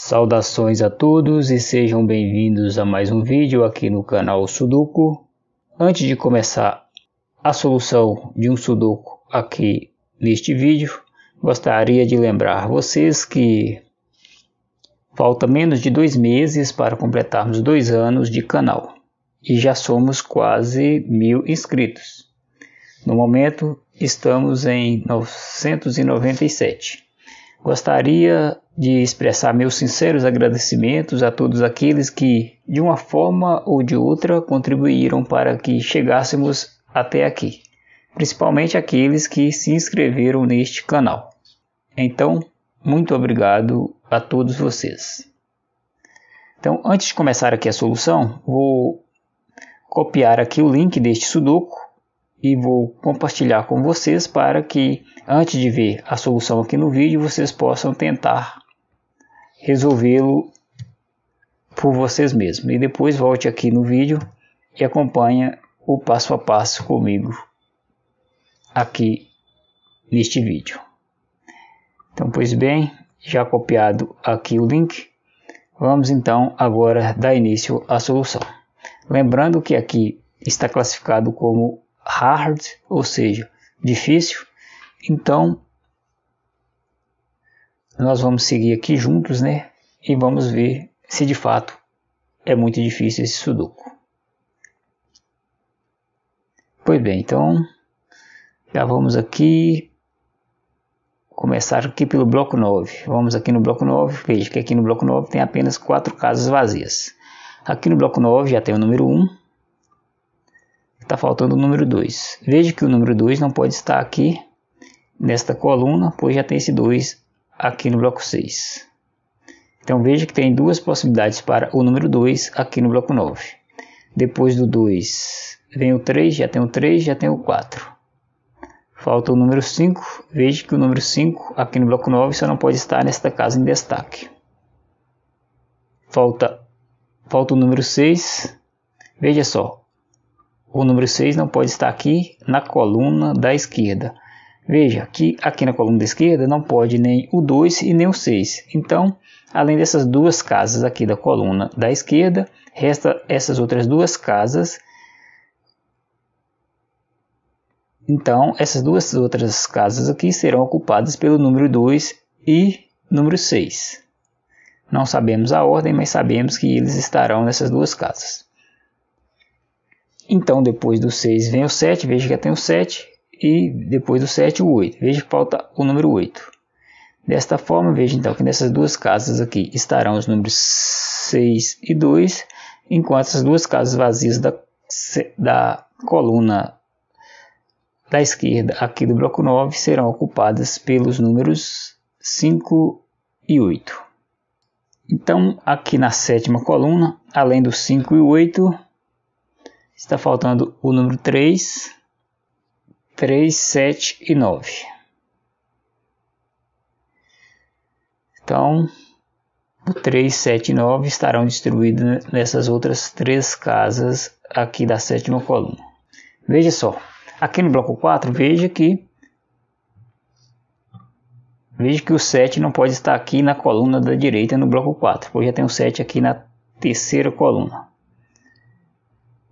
Saudações a todos e sejam bem-vindos a mais um vídeo aqui no canal Sudoku. Antes de começar a solução de um Sudoku aqui neste vídeo, gostaria de lembrar vocês que falta menos de 2 meses para completarmos 2 anos de canal e já somos quase 1000 inscritos. No momento estamos em 997. Gostaria de expressar meus sinceros agradecimentos a todos aqueles que, de uma forma ou de outra, contribuíram para que chegássemos até aqui, principalmente aqueles que se inscreveram neste canal. Então, muito obrigado a todos vocês. Então, antes de começar aqui a solução, vou copiar aqui o link deste Sudoku e vou compartilhar com vocês para que, antes de ver a solução aqui no vídeo, vocês possam tentar resolvê-lo por vocês mesmos. E depois volte aqui no vídeo e acompanhe o passo a passo comigo aqui neste vídeo. Então, pois bem, já copiado aqui o link, vamos então agora dar início à solução. Lembrando que aqui está classificado como hard, ou seja, difícil. Então, nós vamos seguir aqui juntos, né? E vamos ver se de fato é muito difícil esse Sudoku. Pois bem, então já vamos aqui começar aqui pelo bloco 9. Vamos aqui no bloco 9, veja que aqui no bloco 9 tem apenas 4 casas vazias. Aqui no bloco 9 já tem o número 1. Está faltando o número 2. Veja que o número 2 não pode estar aqui nesta coluna, pois já tem esse 2 aqui no bloco 6. Então veja que tem duas possibilidades para o número 2 aqui no bloco 9. Depois do 2 vem o 3, já tem o 3, já tem o 4. Falta o número 5. Veja que o número 5 aqui no bloco 9 só não pode estar nesta casa em destaque. Falta o número 6. Veja só. O número 6 não pode estar aqui na coluna da esquerda. Veja que aqui na coluna da esquerda não pode nem o 2 e nem o 6. Então, além dessas duas casas aqui da coluna da esquerda, resta essas outras duas casas. Então, essas duas outras casas aqui serão ocupadas pelo número 2 e número 6. Não sabemos a ordem, mas sabemos que eles estarão nessas duas casas. Então, depois do 6 vem o 7, veja que já tem o 7, e depois do 7 o 8, veja que falta o número 8. Desta forma, veja então que nessas duas casas aqui estarão os números 6 e 2, enquanto essas duas casas vazias da coluna da esquerda aqui do bloco 9 serão ocupadas pelos números 5 e 8. Então, aqui na sétima coluna, além do 5 e 8, está faltando o número 3, 7 e 9. Então, o 3, 7 e 9 estarão distribuídos nessas outras 3 casas aqui da sétima coluna. Veja só, aqui no bloco 4, veja que o 7 não pode estar aqui na coluna da direita no bloco 4, pois já tem o 7 aqui na terceira coluna.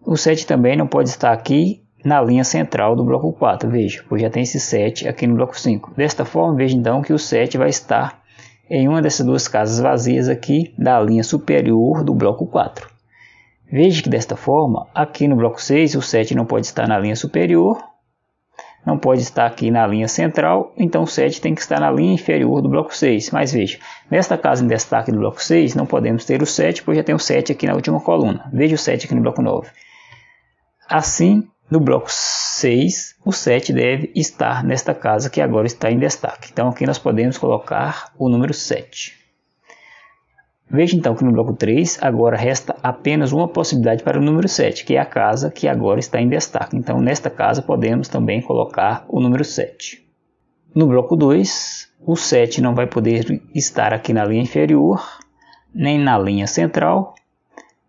O 7 também não pode estar aqui na linha central do bloco 4, veja, pois já tem esse 7 aqui no bloco 5. Desta forma, veja então que o 7 vai estar em uma dessas duas casas vazias aqui da linha superior do bloco 4. Veja que desta forma, aqui no bloco 6, o 7 não pode estar na linha superior, não pode estar aqui na linha central, então o 7 tem que estar na linha inferior do bloco 6. Mas veja, nesta casa em destaque do bloco 6, não podemos ter o 7, pois já tem o 7 aqui na última coluna. Veja o 7 aqui no bloco 9. Assim, no bloco 6, o 7 deve estar nesta casa que agora está em destaque. Então aqui nós podemos colocar o número 7. Veja então que no bloco 3 agora resta apenas uma possibilidade para o número 7, que é a casa que agora está em destaque. Então nesta casa podemos também colocar o número 7. No bloco 2, o 7 não vai poder estar aqui na linha inferior, nem na linha central,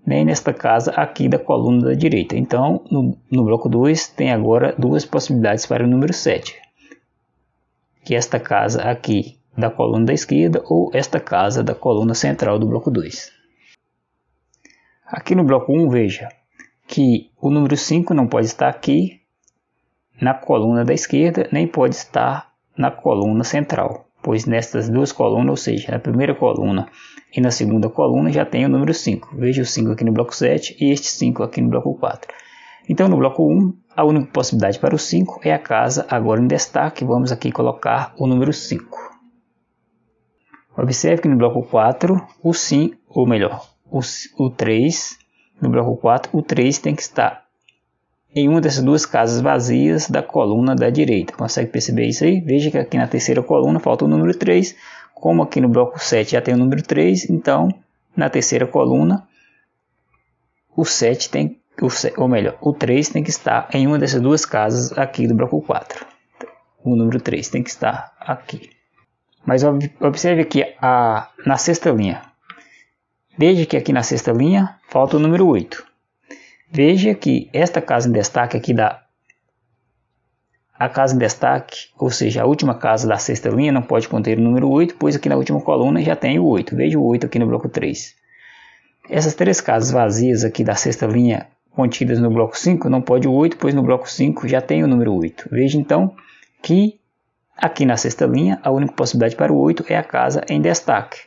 nem nesta casa aqui da coluna da direita. Então, no bloco 2 tem agora duas possibilidades para o número 7. Que esta casa aqui da coluna da esquerda ou esta casa da coluna central do bloco 2. Aqui no bloco 1, veja que o número 5 não pode estar aqui na coluna da esquerda, nem pode estar na coluna central, pois nestas duas colunas, ou seja, na primeira coluna e na segunda coluna, já tem o número 5. Veja o 5 aqui no bloco 7 e este 5 aqui no bloco 4. Então, no bloco 1, a única possibilidade para o 5 é a casa agora em destaque. Vamos aqui colocar o número 5. Observe que no bloco 4, o 5, ou melhor, o 3, no bloco 4, o 3 tem que estar em uma dessas duas casas vazias da coluna da direita. Consegue perceber isso aí? Veja que aqui na terceira coluna falta o número 3. Como aqui no bloco 7 já tem o número 3, então na terceira coluna o 7 tem, ou melhor, o 3 tem que estar em uma dessas duas casas aqui do bloco 4. O número 3 tem que estar aqui. Mas observe aqui na sexta linha. Veja que aqui na sexta linha falta o número 8. Veja que esta casa em destaque aqui a casa em destaque, ou seja, a última casa da sexta linha não pode conter o número 8, pois aqui na última coluna já tem o 8. Veja o 8 aqui no bloco 3. Essas três casas vazias aqui da sexta linha contidas no bloco 5 não pode o 8, pois no bloco 5 já tem o número 8. Veja então que aqui na sexta linha a única possibilidade para o 8 é a casa em destaque.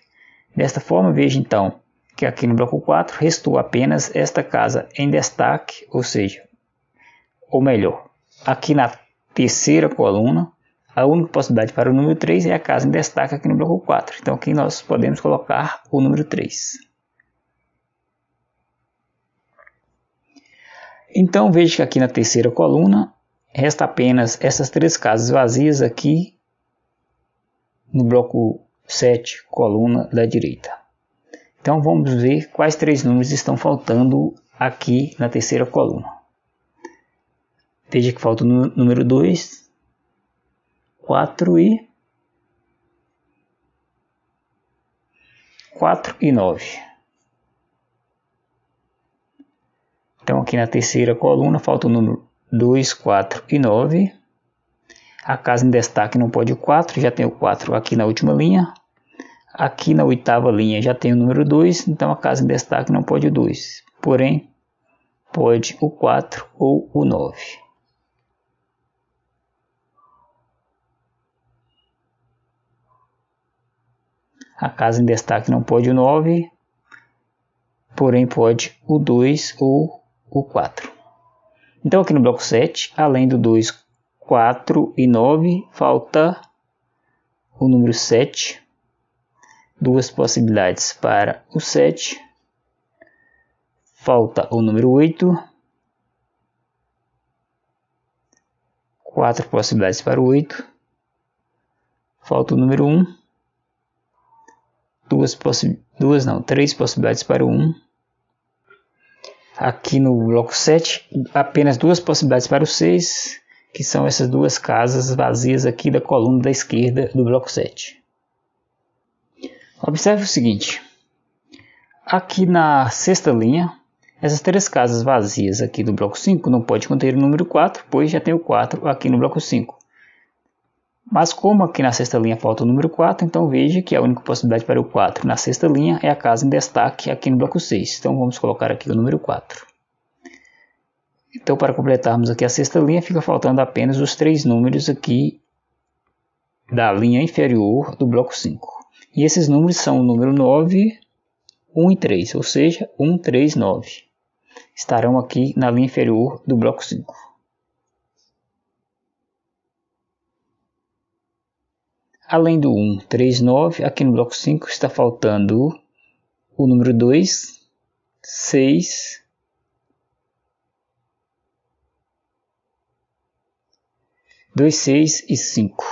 Desta forma, veja então que aqui no bloco 4 restou apenas esta casa em destaque, ou seja, ou melhor, aqui na terceira coluna, a única possibilidade para o número 3 é a casa em destaque aqui no bloco 4. Então aqui nós podemos colocar o número 3. Então veja que aqui na terceira coluna resta apenas essas três casas vazias aqui no bloco 7, coluna da direita. Então vamos ver quais três números estão faltando aqui na terceira coluna. Veja que falta o número 2, 4 e 9. Então aqui na terceira coluna falta o número 2, 4 e 9. A casa em destaque não pode o 4, já tem o 4 aqui na última linha. Aqui na oitava linha já tem o número 2, então a casa em destaque não pode o 2. Porém, pode o 4 ou o 9. A casa em destaque não pode o 9, porém pode o 2 ou o 4. Então aqui no bloco 7, além do 2, 4 e 9, falta o número 7. Duas possibilidades para o 7. Falta o número 8. 4 possibilidades para o 8. Falta o número 1. 3 possibilidades para o 1. Aqui no bloco 7, apenas 2 possibilidades para o 6, que são essas duas casas vazias aqui da coluna da esquerda do bloco 7. Observe o seguinte, aqui na sexta linha, essas três casas vazias aqui do bloco 5 não pode conter o número 4, pois já tem o 4 aqui no bloco 5. Mas como aqui na sexta linha falta o número 4, então veja que a única possibilidade para o 4 na sexta linha é a casa em destaque aqui no bloco 6. Então vamos colocar aqui o número 4. Então para completarmos aqui a sexta linha, fica faltando apenas os três números aqui da linha inferior do bloco 5. E esses números são o número 9, 1 e 3, ou seja, 1, 3, 9. Estarão aqui na linha inferior do bloco 5. Além do 1, 3, 9, aqui no bloco 5 está faltando o número 2, 6, 2, 6 e 5.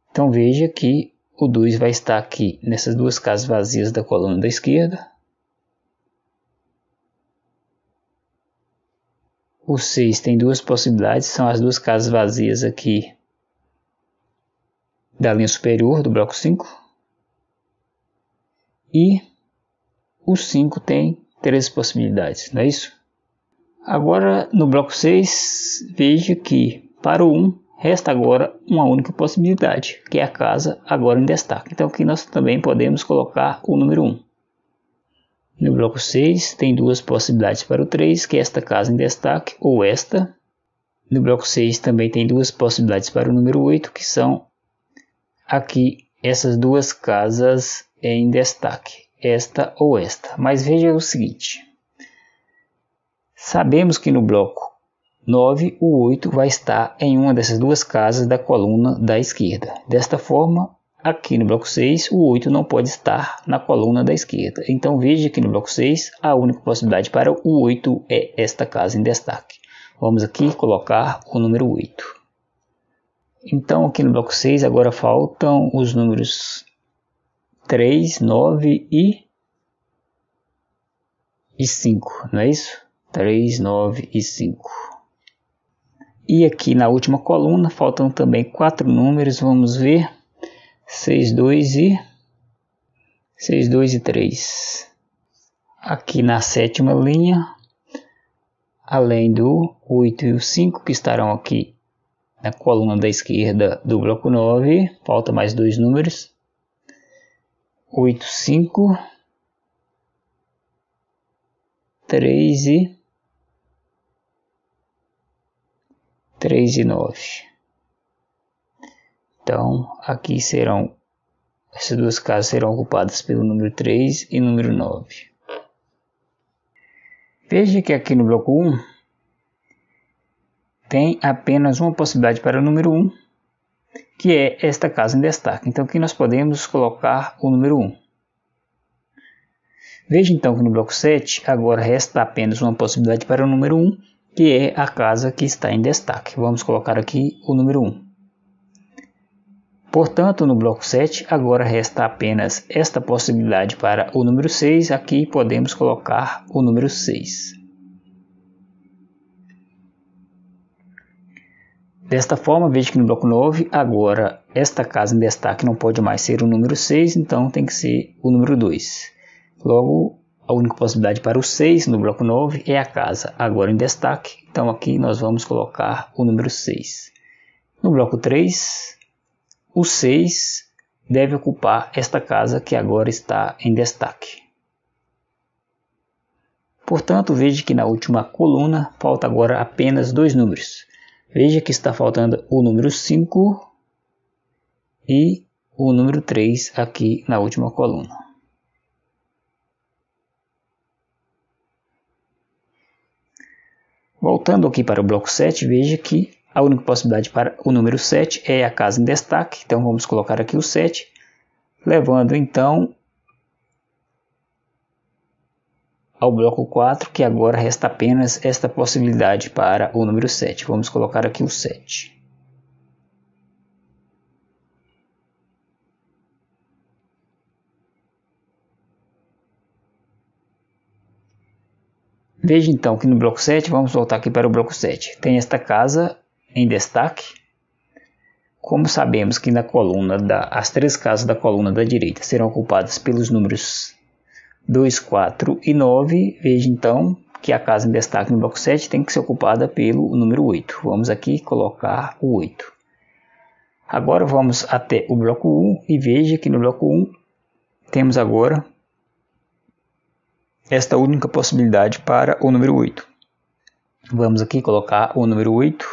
Então veja que o 2 vai estar aqui nessas duas casas vazias da coluna da esquerda. O 6 tem duas possibilidades, são as duas casas vazias aqui da linha superior do bloco 5. E o 5 tem três possibilidades, não é isso? Agora no bloco 6, veja que para o 1 resta agora uma única possibilidade, que é a casa agora em destaque. Então aqui nós também podemos colocar o número 1. No bloco 6 tem duas possibilidades para o 3, que é esta casa em destaque ou esta. No bloco 6 também tem duas possibilidades para o número 8, que são aqui essas duas casas em destaque, esta ou esta. Mas veja o seguinte, sabemos que no bloco 9 o 8 vai estar em uma dessas duas casas da coluna da esquerda. Desta forma, aqui no bloco 6 o 8 não pode estar na coluna da esquerda. Então veja que no bloco 6 a única possibilidade para o 8 é esta casa em destaque. Vamos aqui colocar o número 8. Então aqui no bloco 6 agora faltam os números 3, 9 e 5, não é isso? 3, 9 e 5. E aqui na última coluna faltam também 4 números, vamos ver, 6, 2 e 3. Aqui na sétima linha, além do 8 e o 5 que estarão aqui na coluna da esquerda do bloco 9, falta mais 2 números, 8, 5, 3 e 9. Então aqui essas duas casas serão ocupadas pelo número 3 e número 9. Veja que aqui no bloco 1 tem apenas uma possibilidade para o número 1, que é esta casa em destaque. Então aqui nós podemos colocar o número 1. Veja então que no bloco 7 agora resta apenas uma possibilidade para o número 1, que é a casa que está em destaque. Vamos colocar aqui o número 1. Portanto, no bloco 7 agora resta apenas esta possibilidade para o número 6. Aqui podemos colocar o número 6. Desta forma, veja que no bloco 9 agora esta casa em destaque não pode mais ser o número 6, então tem que ser o número 2. Logo, a única possibilidade para o 6 no bloco 9 é a casa agora em destaque. Então aqui nós vamos colocar o número 6. No bloco 3, o 6 deve ocupar esta casa que agora está em destaque. Portanto, veja que na última coluna falta agora apenas 2 números. Veja que está faltando o número 5 e o número 3 aqui na última coluna. Voltando aqui para o bloco 7, veja que a única possibilidade para o número 7 é a casa em destaque. Então vamos colocar aqui o 7, levando então ao bloco 4, que agora resta apenas esta possibilidade para o número 7. Vamos colocar aqui o 7. Veja então que no bloco 7, vamos voltar aqui para o bloco 7, tem esta casa em destaque. Como sabemos que na coluna as 3 casas da coluna da direita serão ocupadas pelos números 2, 4 e 9, veja então que a casa em destaque no bloco 7 tem que ser ocupada pelo número 8. Vamos aqui colocar o 8. Agora vamos até o bloco 1 e veja que no bloco 1 temos agora esta única possibilidade para o número 8. Vamos aqui colocar o número 8.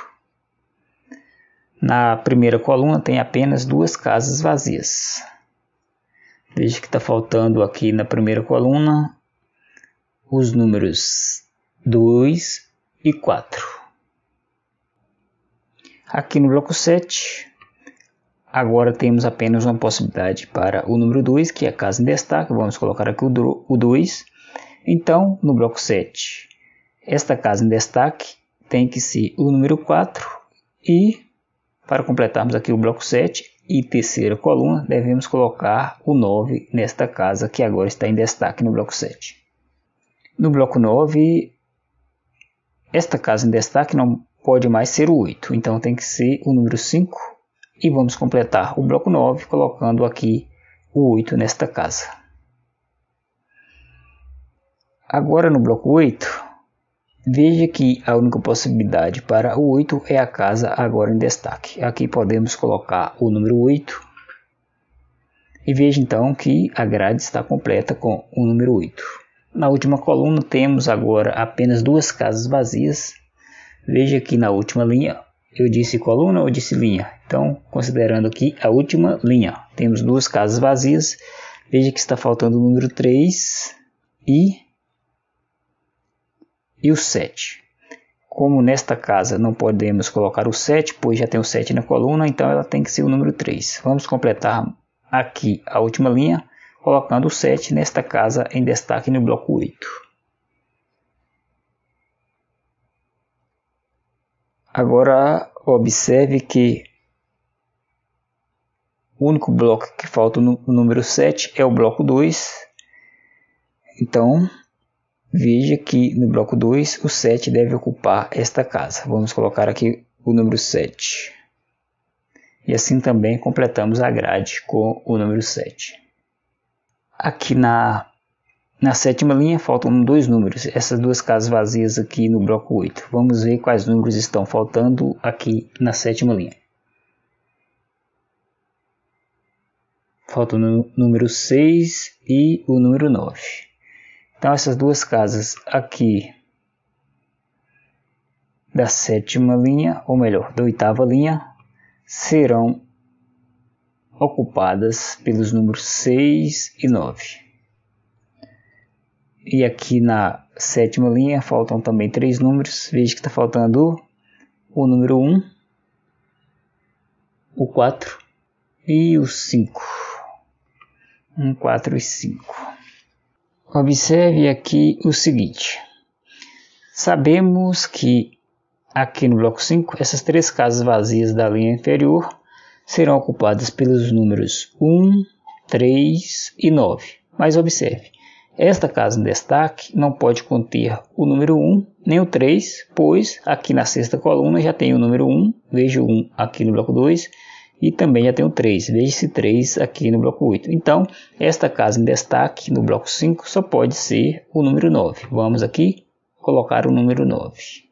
Na primeira coluna tem apenas 2 casas vazias. Veja que está faltando aqui na primeira coluna os números 2 e 4. Aqui no bloco 7, agora temos apenas uma possibilidade para o número 2, que é a casa em destaque. Vamos colocar aqui o 2. Então, no bloco 7, esta casa em destaque tem que ser o número 4 e, para completarmos aqui o bloco 7 e terceira coluna, devemos colocar o 9 nesta casa que agora está em destaque no bloco 7. No bloco 9, esta casa em destaque não pode mais ser o 8, então tem que ser o número 5 e vamos completar o bloco 9 colocando aqui o 8 nesta casa. Agora no bloco 8, Veja que a única possibilidade para o 8 é a casa agora em destaque. Aqui podemos colocar o número 8. E veja então que a grade está completa com o número 8. Na última coluna temos agora apenas duas casas vazias. Veja que na última linha, eu disse coluna ou disse linha? Então, considerando aqui a última linha, temos duas casas vazias. Veja que está faltando o número 3 e o 7. Como nesta casa não podemos colocar o 7, pois já tem o 7 na coluna, então ela tem que ser o número 3. Vamos completar aqui a última linha, colocando o 7 nesta casa em destaque no bloco 8. Agora observe que o único bloco que falta no número 7 é o bloco 2. Então, veja que no bloco 2 o 7 deve ocupar esta casa. Vamos colocar aqui o número 7. E assim também completamos a grade com o número 7. Aqui na sétima linha faltam dois números, essas duas casas vazias aqui no bloco 8. Vamos ver quais números estão faltando aqui na sétima linha. Falta o número 6 e o número 9. Então essas duas casas aqui da sétima linha, ou melhor, da oitava linha, serão ocupadas pelos números 6 e 9. E aqui na sétima linha faltam também três números. Veja que está faltando o número 1, o 4 e o 5. 1, 4 e 5. Observe aqui o seguinte. Sabemos que aqui no bloco 5, essas três casas vazias da linha inferior serão ocupadas pelos números 1, 3 e 9. Mas observe, esta casa em destaque não pode conter o número 1 nem o 3, pois aqui na sexta coluna já tem o número 1, veja o 1 aqui no bloco 2, e também já tem o 3, veja esse 3 aqui no bloco 8. Então, esta casa em destaque no bloco 5 só pode ser o número 9. Vamos aqui colocar o número 9.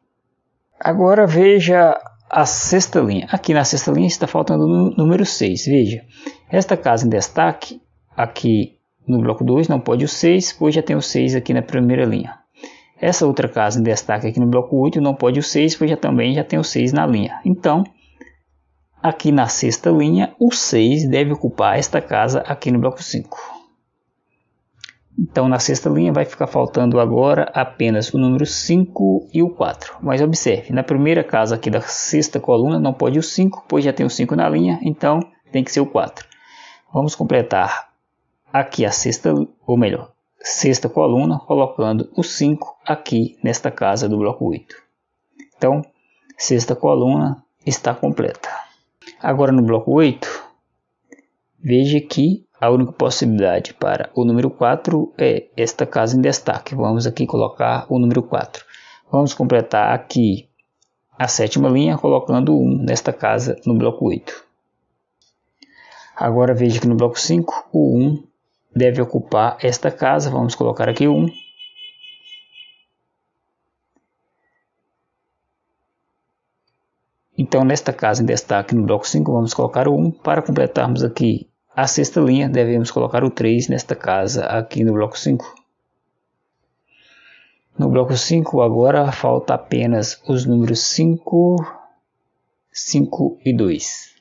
Agora veja a sexta linha. Aqui na sexta linha está faltando o número 6. Veja, esta casa em destaque aqui no bloco 2 não pode o 6, pois já tem o 6 aqui na primeira linha. Essa outra casa em destaque aqui no bloco 8 não pode o 6, pois já tem o 6 na linha. Então, aqui na sexta linha, o 6 deve ocupar esta casa aqui no bloco 5. Então, na sexta linha vai ficar faltando agora apenas o número 5 e o 4. Mas observe, na primeira casa aqui da sexta coluna não pode o 5, pois já tem o 5 na linha, então tem que ser o 4. Vamos completar aqui a sexta, ou melhor, sexta coluna, colocando o 5 aqui nesta casa do bloco 8. Então, sexta coluna está completa. Agora no bloco 8, veja que a única possibilidade para o número 4 é esta casa em destaque. Vamos aqui colocar o número 4. Vamos completar aqui a sétima linha colocando 1 nesta casa no bloco 8. Agora veja que no bloco 5 o 1 deve ocupar esta casa. Vamos colocar aqui 1. Então nesta casa em destaque no bloco 5 vamos colocar o 1. Para completarmos aqui a sexta linha, devemos colocar o 3 nesta casa aqui no bloco 5. No bloco 5 agora falta apenas os números 5, 5 e 2.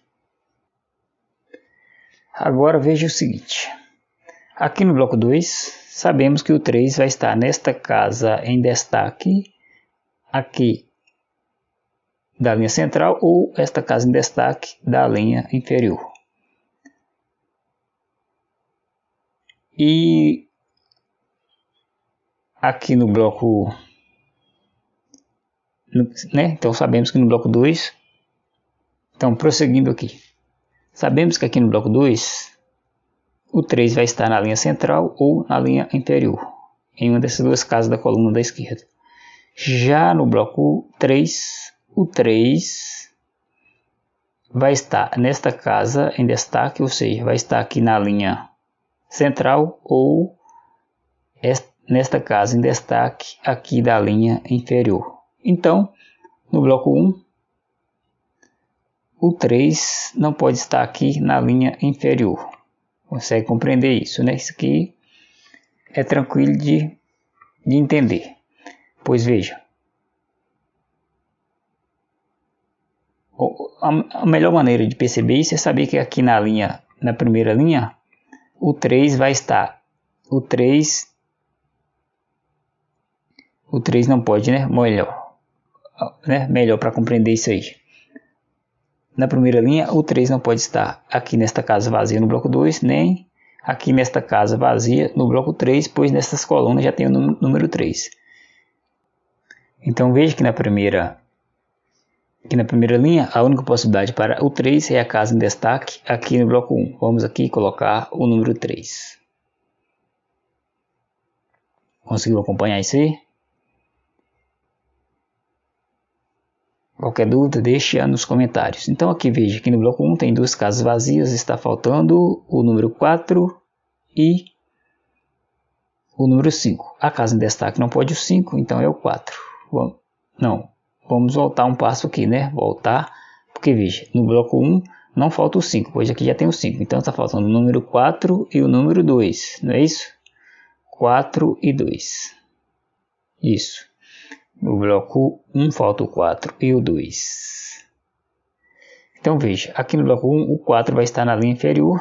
Agora veja o seguinte. Aqui no bloco 2, sabemos que o 3 vai estar nesta casa em destaque aqui da linha central ou esta casa em destaque da linha inferior. E aqui no bloco, então sabemos que no bloco 2, então prosseguindo aqui, sabemos que aqui no bloco 2, o 3 vai estar na linha central ou na linha inferior, em uma dessas duas casas da coluna da esquerda. Já no bloco 3, o 3 vai estar nesta casa em destaque, ou seja, vai estar aqui na linha central ou nesta casa em destaque aqui da linha inferior. Então, no bloco 1, o 3 não pode estar aqui na linha inferior. Consegue compreender isso, né? Isso aqui é tranquilo de entender. Pois veja, a melhor maneira de perceber isso é saber que aqui na primeira linha, o 3 vai estar. O 3 não pode, né? Melhor para compreender isso aí. Na primeira linha, o 3 não pode estar aqui nesta casa vazia no bloco 2, nem aqui nesta casa vazia no bloco 3, pois nessas colunas já tem o número 3. Então veja que na primeira linha, a única possibilidade para o 3 é a casa em destaque aqui no bloco 1. Vamos aqui colocar o número 3. Conseguiu acompanhar isso aí? Qualquer dúvida, deixe nos comentários. Então aqui veja que no bloco 1 tem duas casas vazias, está faltando o número 4 e o número 5. A casa em destaque não pode o 5, então é o 4. Vamos voltar um passo aqui, né? Voltar, porque veja, no bloco 1 não falta o 5, pois aqui já tem o 5. Então está faltando o número 4 e o número 2, não é isso? 4 e 2. Isso. No bloco 1 falta o 4 e o 2. Então veja, aqui no bloco 1 o 4 vai estar na linha inferior.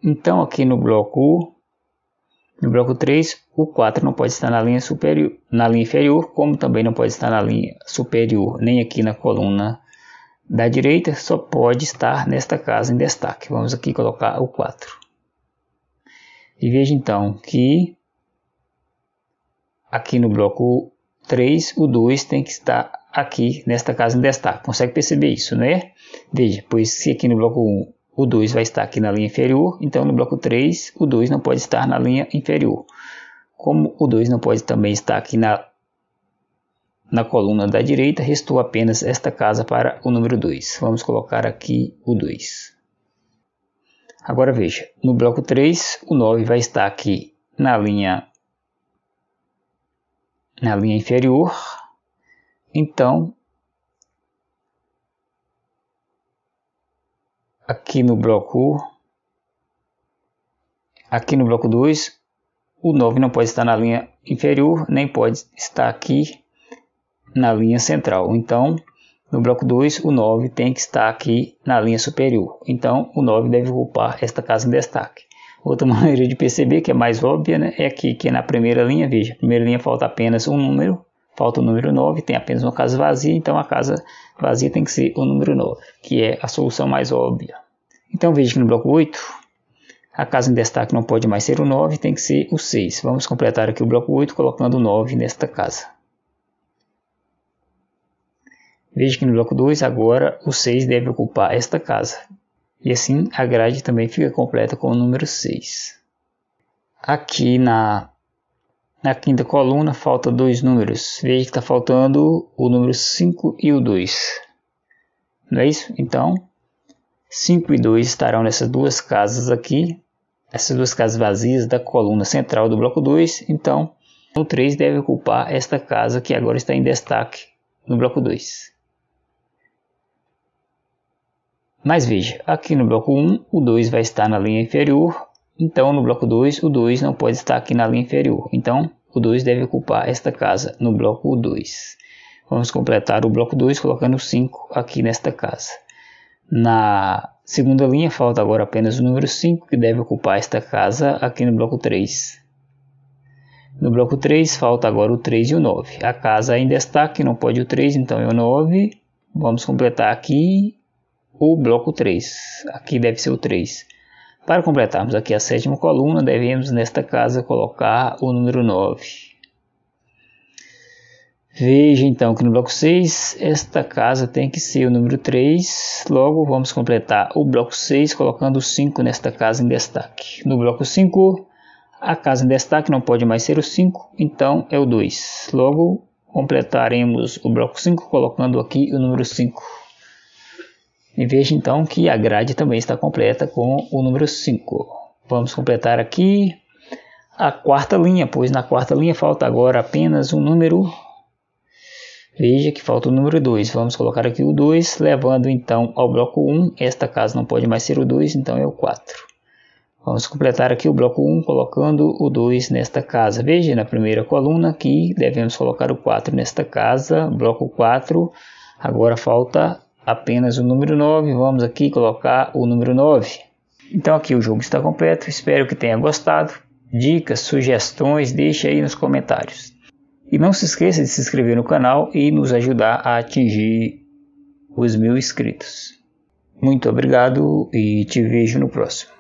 Então aqui no bloco 3 o 4 não pode estar na linha inferior, como também não pode estar na linha superior, nem aqui na coluna da direita, só pode estar nesta casa em destaque. Vamos aqui colocar o 4. E veja então que aqui no bloco 3, o 2 tem que estar aqui nesta casa em destaque. Consegue perceber isso, né? Veja, pois se aqui no bloco 1 o 2 vai estar aqui na linha inferior, então no bloco 3 o 2 não pode estar na linha inferior. Como o 2 não pode também estar aqui na coluna da direita, restou apenas esta casa para o número 2. Vamos colocar aqui o 2. Agora veja, no bloco 3 o 9 vai estar aqui na linha inferior. Então aqui no bloco 2 o 9 não pode estar na linha inferior, nem pode estar aqui na linha central. Então no bloco 2 o 9 tem que estar aqui na linha superior. Então o 9 deve ocupar esta casa em destaque. Outra maneira de perceber, que é mais óbvia, né, é aqui que na primeira linha, veja, na primeira linha falta apenas um número, falta o número 9, tem apenas uma casa vazia, então a casa vazia tem que ser o número 9, que é a solução mais óbvia. Então veja que no bloco 8, a casa em destaque não pode mais ser o 9, tem que ser o 6. Vamos completar aqui o bloco 8 colocando o 9 nesta casa. Veja que no bloco 2 agora o 6 deve ocupar esta casa. E assim a grade também fica completa com o número 6. Aqui na quinta coluna falta dois números. Veja que está faltando o número 5 e o 2. Não é isso? Então 5 e 2 estarão nessas duas casas aqui. Essas duas casas vazias da coluna central do bloco 2. Então o 3 deve ocupar esta casa que agora está em destaque no bloco 2. Mas veja, aqui no bloco 1 o 2 vai estar na linha inferior, então no bloco 2 o 2 não pode estar aqui na linha inferior, então o 2 deve ocupar esta casa no bloco 2. Vamos completar o bloco 2 colocando o 5 aqui nesta casa. Na segunda linha falta agora apenas o número 5 que deve ocupar esta casa aqui no bloco 3. No bloco 3 falta agora o 3 e o 9. A casa em destaque não pode o 3, então é o 9. Vamos completar aqui o bloco 3. Aqui deve ser o 3. Para completarmos aqui a sétima coluna, devemos nesta casa colocar o número 9. Veja então que no bloco 6, esta casa tem que ser o número 3. Logo, vamos completar o bloco 6 colocando o 5 nesta casa em destaque. No bloco 5, a casa em destaque não pode mais ser o 5, então é o 2. Logo, completaremos o bloco 5 colocando aqui o número 5. E veja então que a grade também está completa com o número 5. Vamos completar aqui a quarta linha, pois na quarta linha falta agora apenas um número. Veja que falta o número 2. Vamos colocar aqui o 2, levando então ao bloco 1. Esta casa não pode mais ser o 2, então é o 4. Vamos completar aqui o bloco 1 colocando o 2 nesta casa. Veja na primeira coluna que devemos colocar o 4 nesta casa, bloco 4. Agora falta apenas o número 9. Vamos aqui colocar o número 9. Então aqui o jogo está completo. Espero que tenha gostado. Dicas, sugestões, deixe aí nos comentários. E não se esqueça de se inscrever no canal e nos ajudar a atingir os 1000 inscritos. Muito obrigado e te vejo no próximo.